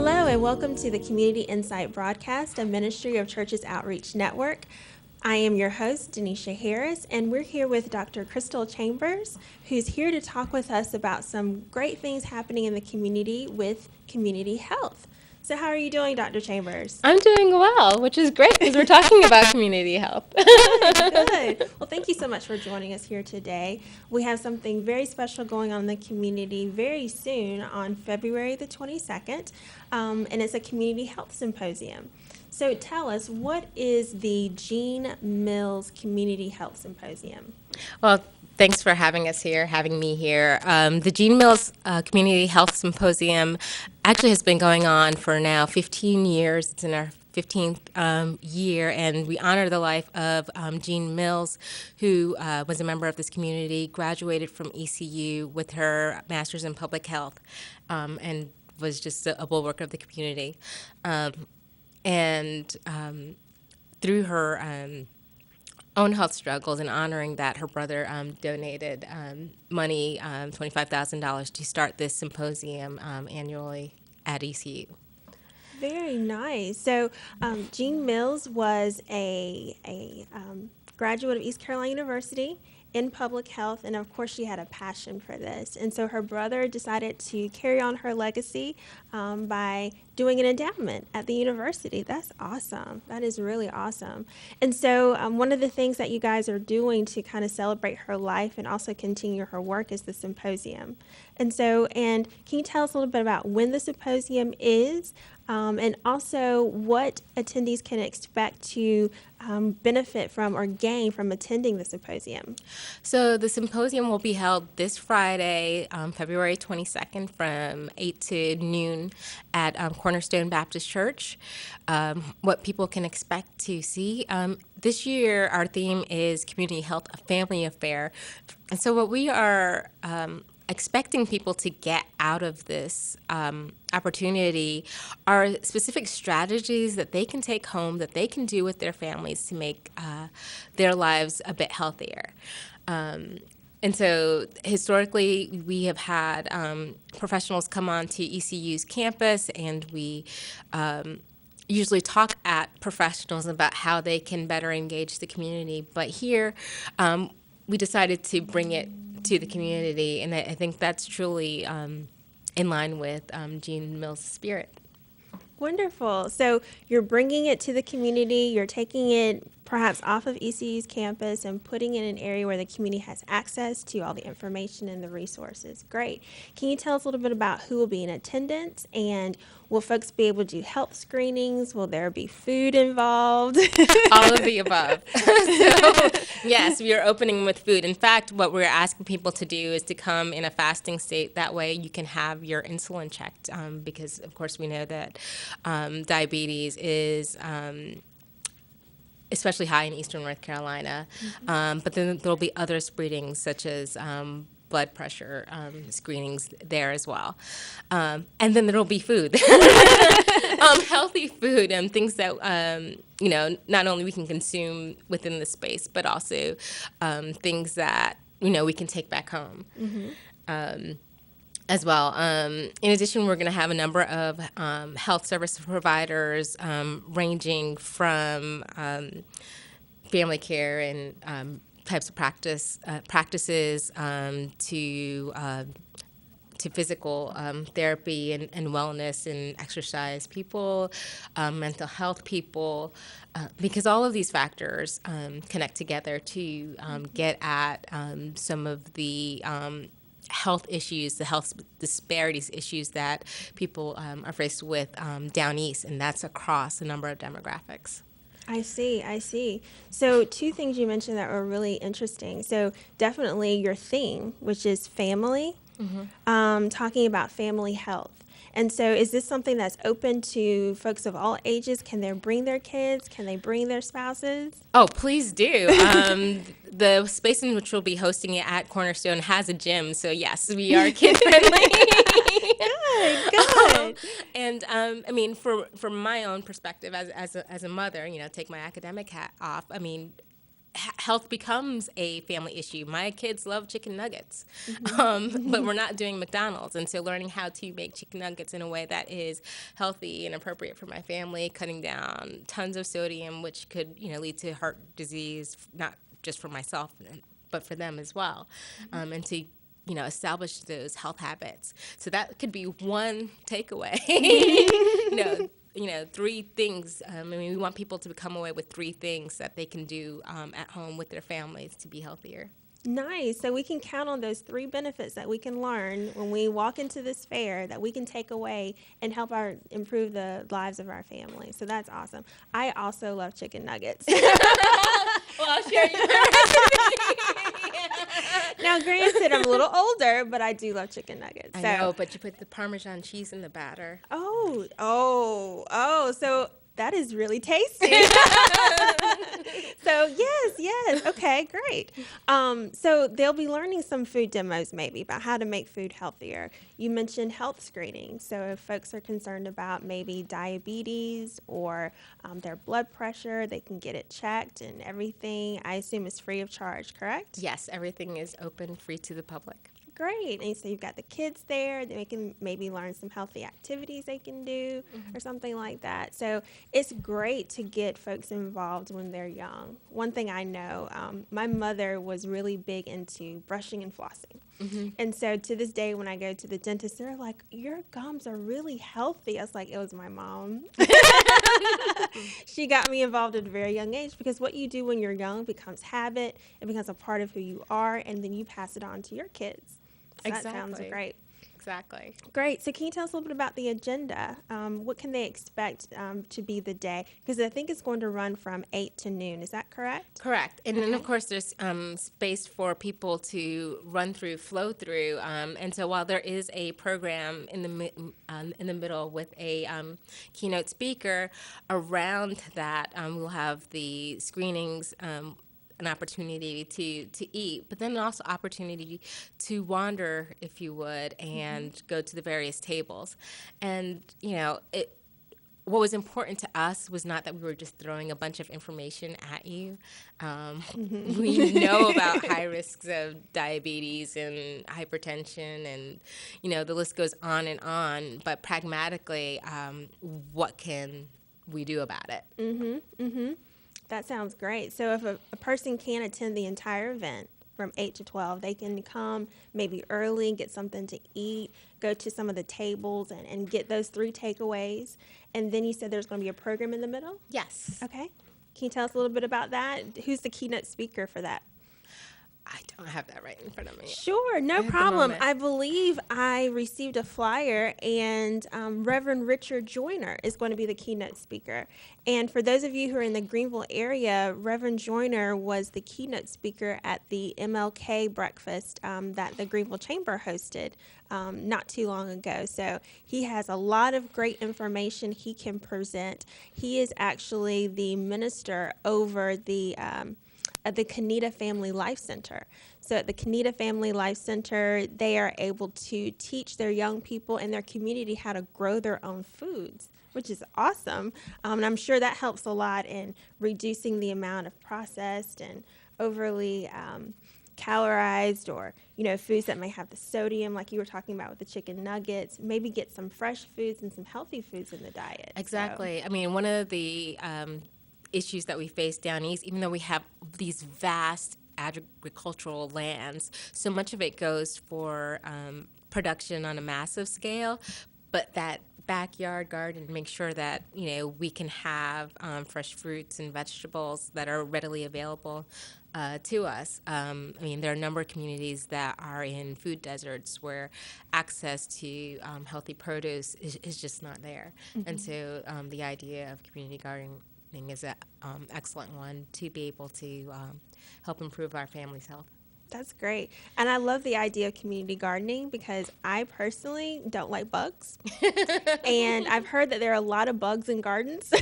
Hello, and welcome to the Community Insight broadcast, a ministry of Churches Outreach Network. I am your host, Denisha Harris, and we're here with Dr. Crystal Chambers, who's here to talk with us about some great things happening in the community with community health. So how are you doing, Dr. Chambers? I'm doing well, which is great because we're talking about community health. Good. Well, thank you so much for joining us here today. We have something very special going on in the community very soon on February the 22nd, and it's a community health symposium. So tell us, what is the Gene Mills Community Health Symposium? Well, thanks for having me here. The Gene Mills Community Health Symposium actually has been going on for now 15 years. It's in our 15th year, and we honor the life of Gene Mills, who was a member of this community, graduated from ECU with her master's in public health, and was just a bulwark of the community. And through her own health struggles and honoring that, her brother donated money, $25,000, to start this symposium annually at ECU. Very nice. So, Jean Mills was a graduate of East Carolina University in public health, and of course, she had a passion for this. And so, her brother decided to carry on her legacy by doing an endowment at the university. That's awesome. That is really awesome. And so, one of the things that you guys are doing to kind of celebrate her life and also continue her work is the symposium. And so, and can you tell us a little bit about when the symposium is? And also what attendees can expect to benefit from or gain from attending the symposium. So the symposium will be held this Friday, February 22nd, from 8 to noon at Cornerstone Baptist Church. What people can expect to see. This year, our theme is Community Health, a Family Affair. And so what we are expecting people to get out of this opportunity are specific strategies that they can take home, that they can do with their families to make their lives a bit healthier. And so historically, we have had professionals come on to ECU's campus, and we usually talk at professionals about how they can better engage the community. But here, we decided to bring it to the community, and I think that's truly in line with Gene Mills' spirit. Wonderful. So you're bringing it to the community, you're taking it perhaps off of ECU's campus and putting it in an area where the community has access to all the information and the resources. Great. Can you tell us a little bit about who will be in attendance, and will folks be able to do health screenings? Will there be food involved? All of the above. So, yes, we are opening with food. In fact, what we're asking people to do is to come in a fasting state. That way you can have your insulin checked, because, of course, we know that diabetes is especially high in eastern North Carolina. Mm-hmm. But then there'll be other screenings, such as blood pressure screenings there as well. And then there'll be food, healthy food, and things that, not only we can consume within the space, but also things that, we can take back home. Mm-hmm. As well. In addition, we're going to have a number of health service providers ranging from family care and types of practices to physical therapy and wellness and exercise people, mental health people, because all of these factors connect together to get at some of the health issues, the health disparities issues that people are faced with down east, and that's across a number of demographics. I see. So 2 things you mentioned that were really interesting. So definitely your theme, which is family, talking about family health. And so is this something that's open to folks of all ages? Can they bring their kids? Can they bring their spouses? Oh, please do. The space in which we'll be hosting it at Cornerstone has a gym, so yes, we are kid-friendly. Good. And I mean, from my own perspective as a mother, take my academic hat off. I mean, health becomes a family issue. My kids love chicken nuggets, but we're not doing McDonald's. And so learning how to make chicken nuggets in a way that is healthy and appropriate for my family, cutting down tons of sodium, which could, lead to heart disease, not just for myself, but for them as well. And to establish those health habits. So that could be one takeaway. Three things. We want people to come away with three things that they can do at home with their families to be healthier. Nice. So we can count on those three benefits that we can learn when we walk into this fair that we can take away and help improve the lives of our family. So that's awesome. I also love chicken nuggets. Well, I'll share you. Now, granted, I'm a little older, but I do love chicken nuggets. I know, but you put the Parmesan cheese in the batter. So that is really tasty. So yes. Okay, great. So they'll be learning some food demos maybe about how to make food healthier. You mentioned health screening. So if folks are concerned about maybe diabetes or their blood pressure, they can get it checked, and everything, I assume, is free of charge, correct? Yes, everything is open, free to the public. Great. And so you've got the kids there. They can maybe learn some healthy activities they can do or something like that. So it's great to get folks involved when they're young. One thing I know, my mother was really big into brushing and flossing. And so to this day, when I go to the dentist, they're like, your gums are really healthy. I was like, it was my mom. She got me involved at a very young age, because what you do when you're young becomes habit. It becomes a part of who you are, and then you pass it on to your kids. So Exactly. That sounds great. Exactly. Great. So can you tell us a little bit about the agenda? What can they expect to be the day? Because I think it's going to run from 8 to noon. Is that correct? Correct. And then, of course, there's space for people to run through, flow through. And so while there is a program in the middle with a keynote speaker, around that we'll have the screenings, an opportunity to eat, but then also opportunity to wander, if you would, and go to the various tables. And, what was important to us was not that we were just throwing a bunch of information at you. We know about high risks of diabetes and hypertension, and, the list goes on and on. But pragmatically, what can we do about it? That sounds great. So if a person can't attend the entire event from 8 to 12, they can come maybe early, get something to eat, go to some of the tables and get those three takeaways. And then you said there's going to be a program in the middle? Yes. Okay. Can you tell us a little bit about that? Who's the keynote speaker for that? I don't have that right in front of me. Sure, no problem. I believe I received a flyer, and Reverend Richard Joyner is going to be the keynote speaker. And for those of you who are in the Greenville area, Reverend Joyner was the keynote speaker at the MLK breakfast that the Greenville Chamber hosted not too long ago. So he has a lot of great information he can present. He is actually the minister over the at the Kanita Family Life Center. So at the Kanita Family Life Center, they are able to teach their young people in their community how to grow their own foods, which is awesome. And I'm sure that helps a lot in reducing the amount of processed and overly calorized or, foods that may have the sodium, like you were talking about with the chicken nuggets. Maybe get some fresh foods and some healthy foods in the diet. Exactly. So. I mean, one of the issues that we face down east, even though we have these vast agricultural lands, so much of it goes for production on a massive scale, but that backyard garden, make sure that we can have fresh fruits and vegetables that are readily available to us. There are a number of communities that are in food deserts where access to healthy produce is just not there. And so the idea of community gardening is an excellent one to be able to help improve our family's health. That's great. And I love the idea of community gardening because I personally don't like bugs. And I've heard that there are a lot of bugs in gardens.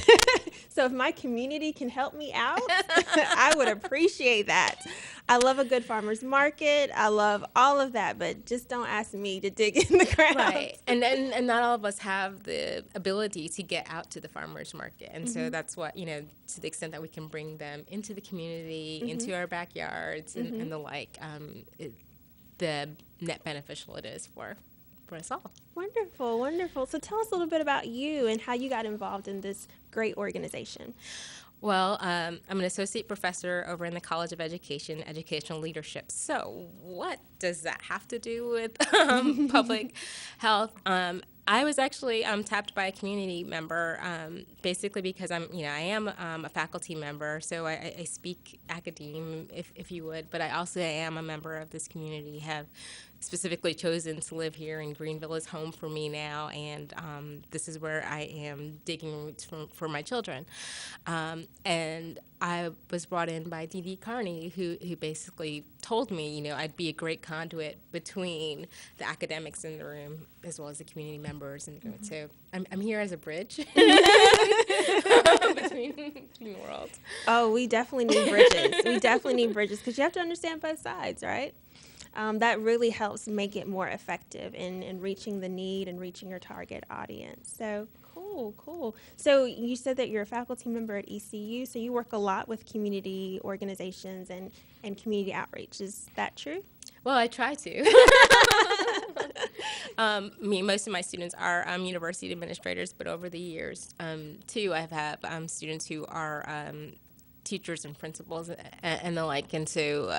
So if my community can help me out, I would appreciate that. I love a good farmer's market. I love all of that, but just don't ask me to dig in the ground. Right, and not all of us have the ability to get out to the farmers market, and so that's what, to the extent that we can bring them into the community, into our backyards, and the like, the net beneficial it is for us all. Wonderful, wonderful. So tell us a little bit about you and how you got involved in this great organization. Well, I'm an associate professor over in the College of Education, Educational Leadership. So what does that have to do with public health? I was actually tapped by a community member, basically because I am a faculty member, so I speak academe, if you would, but I also am a member of this community, have specifically chosen to live here, and Greenville is home for me now, and this is where I am digging roots for my children. And I was brought in by Dee Carney, who basically told me, I'd be a great conduit between the academics in the room as well as the community members in the room. So I'm here as a bridge between worlds. Oh, we definitely need bridges. We definitely need bridges because you have to understand both sides, right? That really helps make it more effective in reaching the need and reaching your target audience. So cool. So you said that you're a faculty member at ECU, so you work a lot with community organizations and community outreach. Is that true? Well, I try to. Most of my students are university administrators, but over the years, too, I've had students who are teachers and principals and the like. And so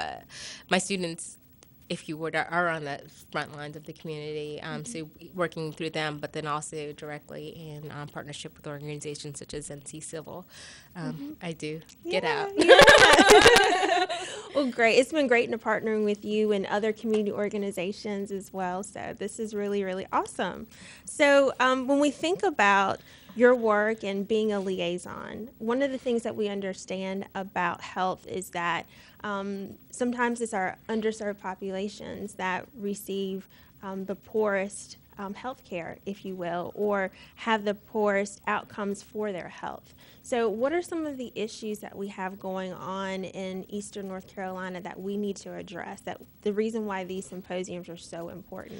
my students, if you would, are on the front lines of the community, so working through them, but then also directly in partnership with organizations such as NC Civil. I do get out. Yeah. Well, great. It's been great partnering with you and other community organizations as well. So this is really, really awesome. So when we think about your work and being a liaison, one of the things that we understand about health is that sometimes it's our underserved populations that receive the poorest health care, if you will, or have the poorest outcomes for their health. So what are some of the issues that we have going on in Eastern North Carolina that we need to address, that the reason why these symposiums are so important?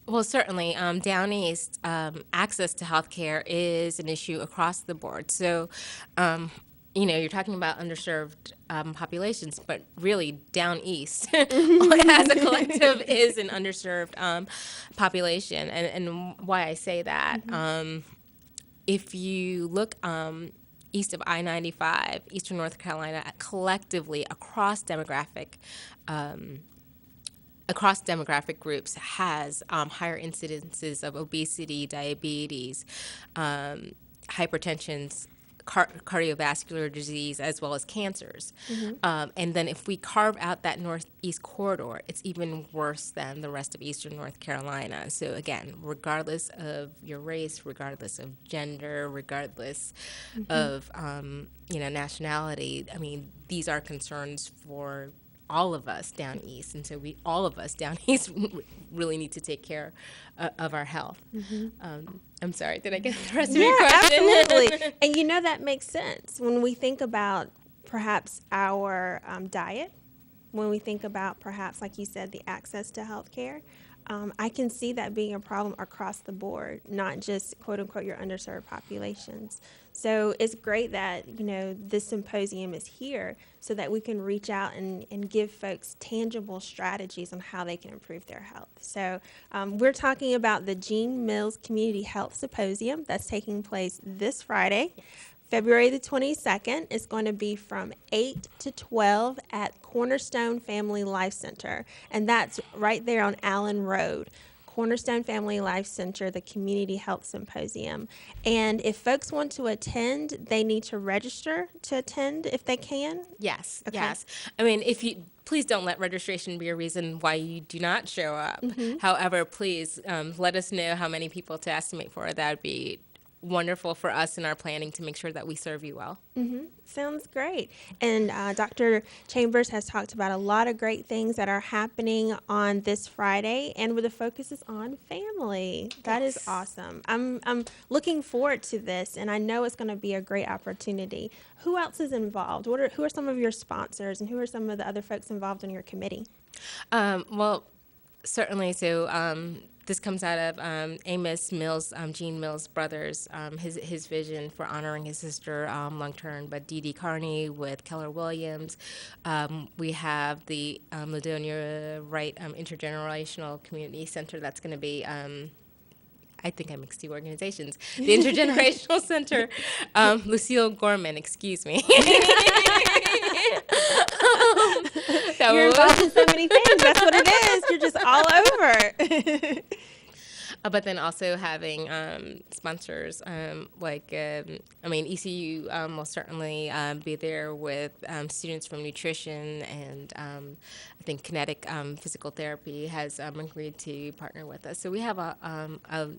Well, certainly, down east, access to health care is an issue across the board. So, you're talking about underserved populations, but really down east as a collective is an underserved population. And why I say that, if you look east of I-95, Eastern North Carolina, collectively across demographic groups has higher incidences of obesity, diabetes, hypertension, cardiovascular disease, as well as cancers. And then if we carve out that northeast corridor, it's even worse than the rest of Eastern North Carolina. So again, regardless of your race, regardless of gender, regardless of nationality, I mean, these are concerns for all of us down east, and so all of us down east really need to take care of our health. I'm sorry, did I get the rest of your question? Absolutely. And that makes sense when we think about perhaps our diet, when we think about perhaps, like you said, the access to health care. I can see that being a problem across the board, not just quote unquote your underserved populations. So it's great that, this symposium is here so that we can reach out and give folks tangible strategies on how they can improve their health. So we're talking about the Jean Mills Community Health Symposium that's taking place this Friday. February the 22nd. It's going to be from 8 to 12 at Cornerstone Family Life Center, and that's right there on Allen Road. Cornerstone Family Life Center, the Community Health Symposium. And if folks want to attend, they need to register to attend if they can? Yes, Okay. yes. I mean, please don't let registration be a reason why you do not show up. However, please let us know how many people to estimate for. That would be wonderful for us in our planning to make sure that we serve you well. Sounds great. And Dr. Chambers has talked about a lot of great things that are happening on this Friday, and where the focus is on family. That is Yes. awesome. I'm looking forward to this, and I know it's going to be a great opportunity. Who else is involved? Who are some of your sponsors, and who are some of the other folks involved in your committee? Well, certainly. So this comes out of Amos Mills, Gene Mills' brothers, his vision for honoring his sister long term, but Dee Dee Carney with Keller Williams. We have the Ladonia Wright Intergenerational Community Center that's going to be. I think I mixed two organizations. The Intergenerational Center, Lucille Gorman, excuse me. That You're was- involved in so many things. That's what it is. You're just all over. But then also having sponsors ECU will certainly be there with students from nutrition, and I think Kinetic Physical Therapy has agreed to partner with us. So we have a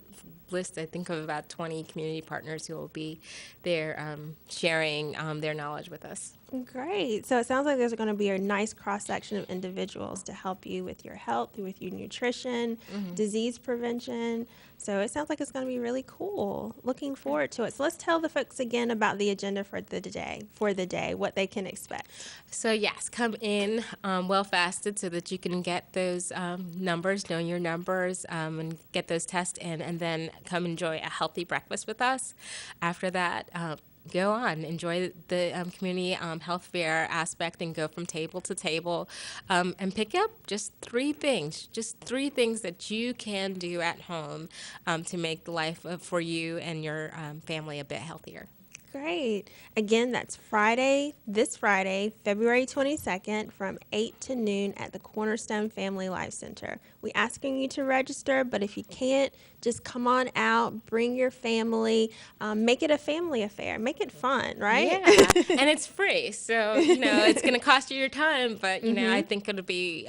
list, I think, of about 20 community partners who will be there sharing their knowledge with us. Great. So it sounds like there's going to be a nice cross section of individuals to help you with your health, with your nutrition, disease prevention. So it sounds like it's going to be really cool. Looking forward to it. So let's tell the folks again about the agenda for the day, what they can expect. So yes, come in well fasted so that you can get those numbers, know your numbers, and get those tests in, and then come enjoy a healthy breakfast with us. After that, go on, enjoy the community health fair aspect, and go from table to table and pick up just three things that you can do at home to make life for you and your family a bit healthier. Great. Again, that's this Friday, February 22nd from 8 to noon at the Cornerstone Family Life Center. We're asking you to register, but if you can't, just come on out, bring your family, make it a family affair, make it fun, right? Yeah, and it's free, so it's going to cost you your time, but I think it'll be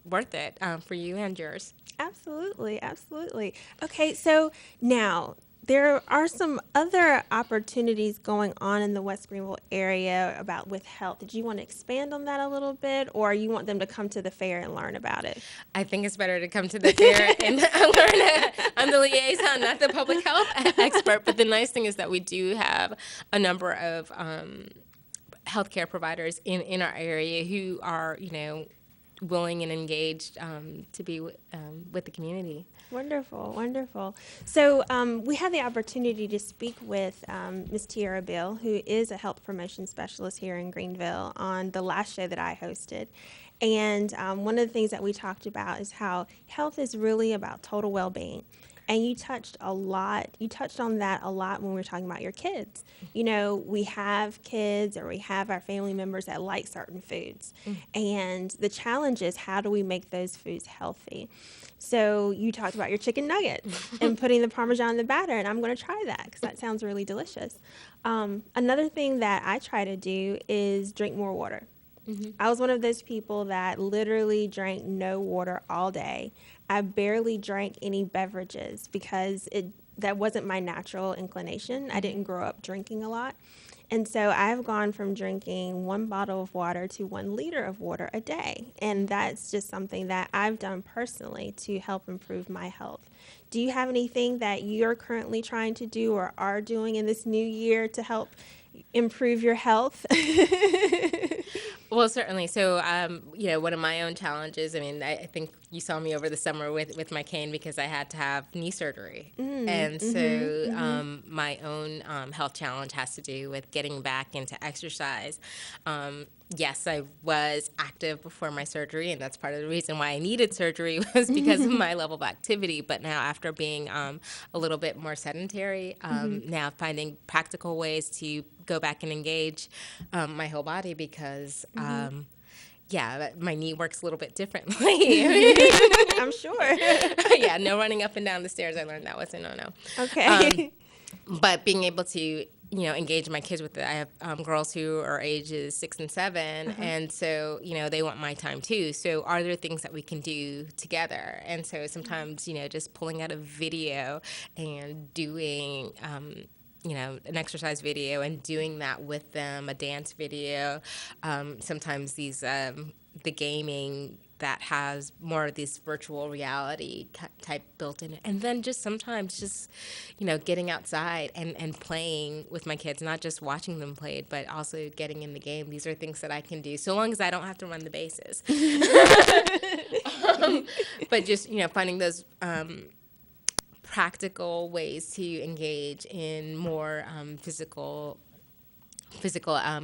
worth it for you and yours. Absolutely, absolutely. Okay, so now there are some other opportunities going on in the West Greenville area with health. Did you want to expand on that a little bit, or you want them to come to the fair and learn about it? I think it's better to come to the fair and learn. I'm the liaison, not the public health expert, but the nice thing is that we do have a number of healthcare providers in our area who are, willing and engaged to be with the community. Wonderful, wonderful. So we had the opportunity to speak with Ms. Tiara Bill, who is a health promotion specialist here in Greenville, on the last show that I hosted. And one of the things that we talked about is how health is really about total well-being. And you touched on that a lot when we were talking about your kids. We have kids, or we have our family members that like certain foods. And the challenge is, how do we make those foods healthy? So you talked about your chicken nuggets and putting the Parmesan in the batter, and I'm going to try that because that sounds really delicious. Another thing that I try to do is drink more water. I was one of those people that literally drank no water all day. I barely drank any beverages because that wasn't my natural inclination. I didn't grow up drinking a lot. And so I've gone from drinking 1 bottle of water to 1 liter of water a day. And that's just something that I've done personally to help improve my health. Do you have anything that you're currently trying to do or are doing in this new year to help improve your health? Well, certainly. So, one of my own challenges, I think you saw me over the summer with my cane because I had to have knee surgery. And so my own health challenge has to do with getting back into exercise. Yes, I was active before my surgery, and that's part of the reason why I needed surgery was because of my level of activity. But now, after being a little bit more sedentary, now finding practical ways to go back and engage my whole body because, my knee works a little bit differently. I'm sure. Yeah, no running up and down the stairs. I learned that was a no-no. Okay. But being able to engage my kids with it. I have girls who are ages 6 and 7, and so they want my time too. So are there things that we can do together? And so sometimes just pulling out a video and doing an exercise video and doing that with them, a dance video. Sometimes the gaming that has more of this virtual reality type built in it. And then just sometimes getting outside and playing with my kids, not just watching them play, but also getting in the game. These are things that I can do so long as I don't have to run the bases. But just, finding those practical ways to engage in more physical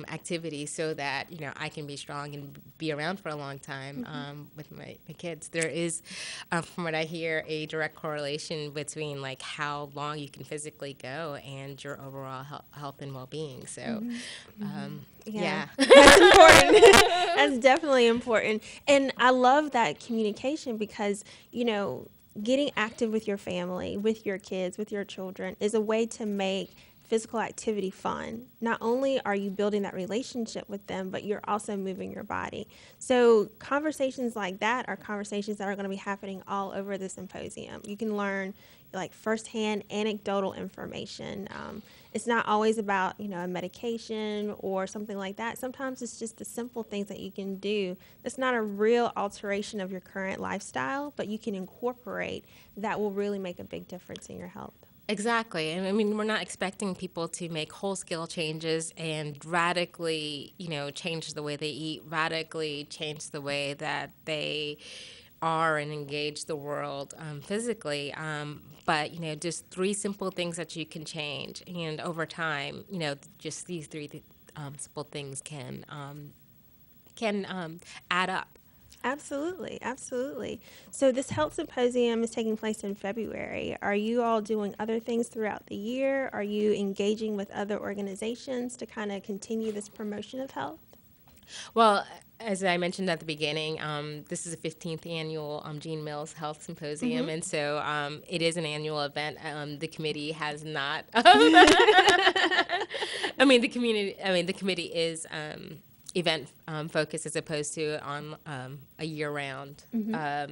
activity so that I can be strong and be around for a long time with my kids. There is, from what I hear, a direct correlation between like how long you can physically go and your overall health and well-being. So, yeah. That's important. That's definitely important. And I love that communication because, getting active with your family, with your kids, with your children is a way to make physical activity fun. Not only are you building that relationship with them, but you're also moving your body. So conversations like that are conversations that are going to be happening all over the symposium. You can learn like firsthand anecdotal information. It's not always about, a medication or something like that. Sometimes it's just the simple things that you can do. It's not a real alteration of your current lifestyle, but you can incorporate that will really make a big difference in your health. Exactly. And I mean, we're not expecting people to make whole-scale changes and radically, change the way they eat, radically change the way that they are and engage the world physically. But, just 3 simple things that you can change. And over time, just these 3 simple things can add up. Absolutely, absolutely. So this health symposium is taking place in February. Are you all doing other things throughout the year? Are you engaging with other organizations to kind of continue this promotion of health? Well, as I mentioned at the beginning, this is the 15th annual Jean Mills Health Symposium, and so it is an annual event. The committee has not. The committee is event focused as opposed to on a year-round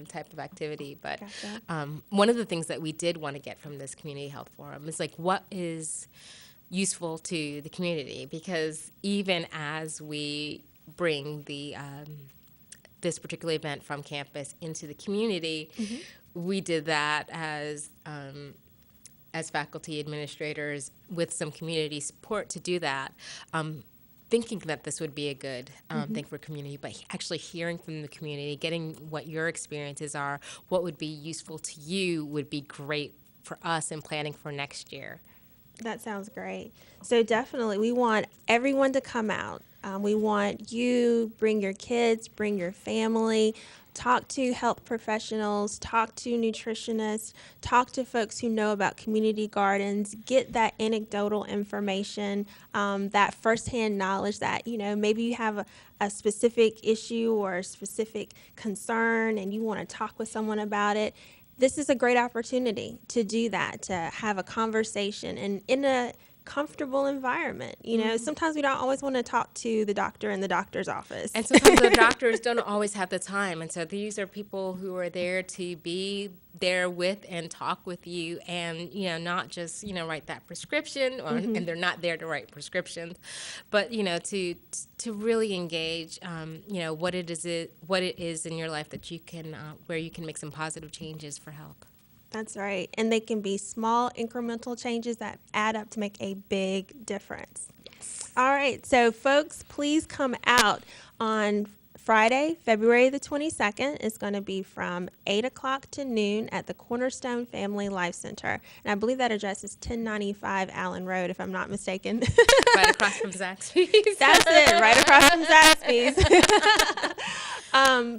type of activity. But Gotcha. One of the things that we did want to get from this community health forum is like what is useful to the community, because even as we bring this particular event from campus into the community, we did that as faculty administrators with some community support to do that. Thinking that this would be a good thing for community, but actually hearing from the community, getting what your experiences are, what would be useful to you would be great for us in planning for next year. That sounds great. So definitely, we want everyone to come out. We want you, bring your kids, bring your family, talk to health professionals, talk to nutritionists, talk to folks who know about community gardens, get that anecdotal information, that firsthand knowledge that, maybe you have a specific issue or a specific concern and you want to talk with someone about it. This is a great opportunity to do that, to have a conversation and in a comfortable environment. Sometimes we don't always want to talk to the doctor in the doctor's office. And sometimes the doctors don't always have the time. And so these are people who are there to be there with and talk with you and, not just, write that prescription and they're not there to write prescriptions, but, to really engage, what it is in your life that you can, where you can make some positive changes for health. That's right. And they can be small incremental changes that add up to make a big difference. Yes. All right. So folks, please come out on Friday, February the 22nd. It's going to be from 8 o'clock to noon at the Cornerstone Family Life Center. And I believe that address is 1095 Allen Road, if I'm not mistaken. Right across from Zaxby's. That's it, right across from Zaxby's.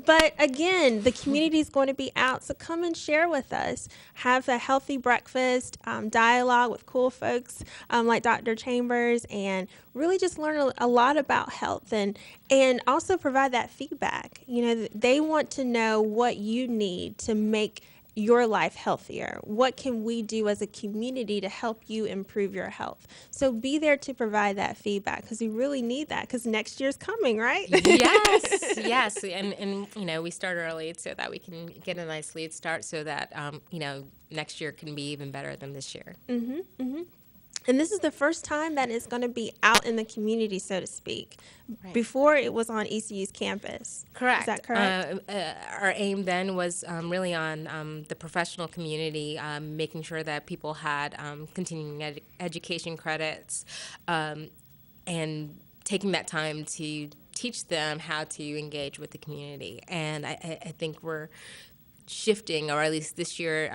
But again, the community is going to be out, so come and share with us. Have a healthy breakfast, dialogue with cool folks like Dr. Chambers, and really just learn a lot about health and also provide that feedback. They want to know what you need to make your life healthier. What can we do as a community to help you improve your health? So be there to provide that feedback, because we really need that, because next year's coming, right? Yes. And we start early so that we can get a nice lead start so that, next year can be even better than this year. And this is the first time that it's going to be out in the community, so to speak. Right. Before, it was on ECU's campus. Correct. Is that correct? Our aim then was really on the professional community, making sure that people had continuing education credits, and taking that time to teach them how to engage with the community. And I think we're shifting, or at least this year,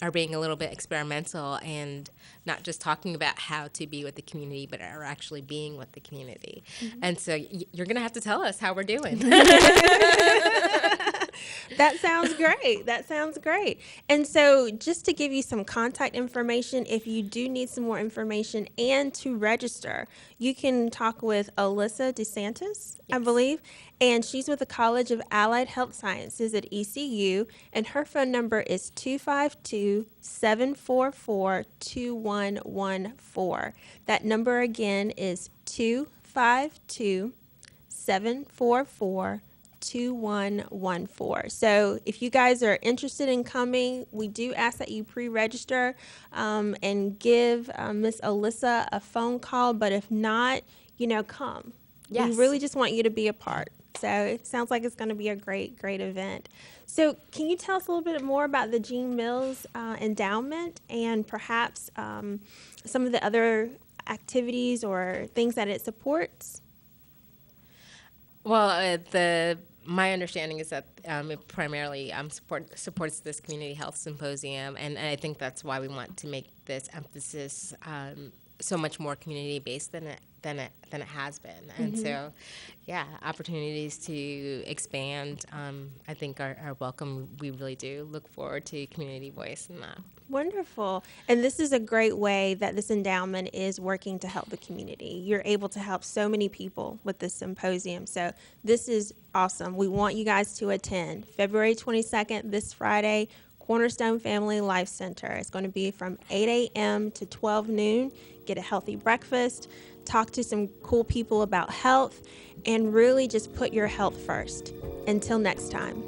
are being a little bit experimental and not just talking about how to be with the community, but are actually being with the community. And so you're going to have to tell us how we're doing. That sounds great. That sounds great. And so, just to give you some contact information, if you do need some more information and to register, you can talk with Alyssa DeSantis, I Yes. believe, and she's with the College of Allied Health Sciences at ECU, and her phone number is 252-744-2114. That number again is 252-744-2114. So if you guys are interested in coming, we do ask that you pre-register and give Miss Alyssa a phone call. But if not, come. Yes. We really just want you to be a part. So it sounds like it's going to be a great, great event. So can you tell us a little bit more about the Gene Mills Endowment and perhaps some of the other activities or things that it supports? Well, my understanding is that it primarily supports this community health symposium, and I think that's why we want to make this emphasis so much more community based than it has been. And so, yeah, opportunities to expand, I think are welcome. We really do look forward to community voice in that. Wonderful. And this is a great way that this endowment is working to help the community. You're able to help so many people with this symposium. So this is awesome. We want you guys to attend February 22nd, this Friday, Cornerstone Family Life Center. It's going to be from 8 a.m. to 12 noon. Get a healthy breakfast, talk to some cool people about health, and really just put your health first. Until next time.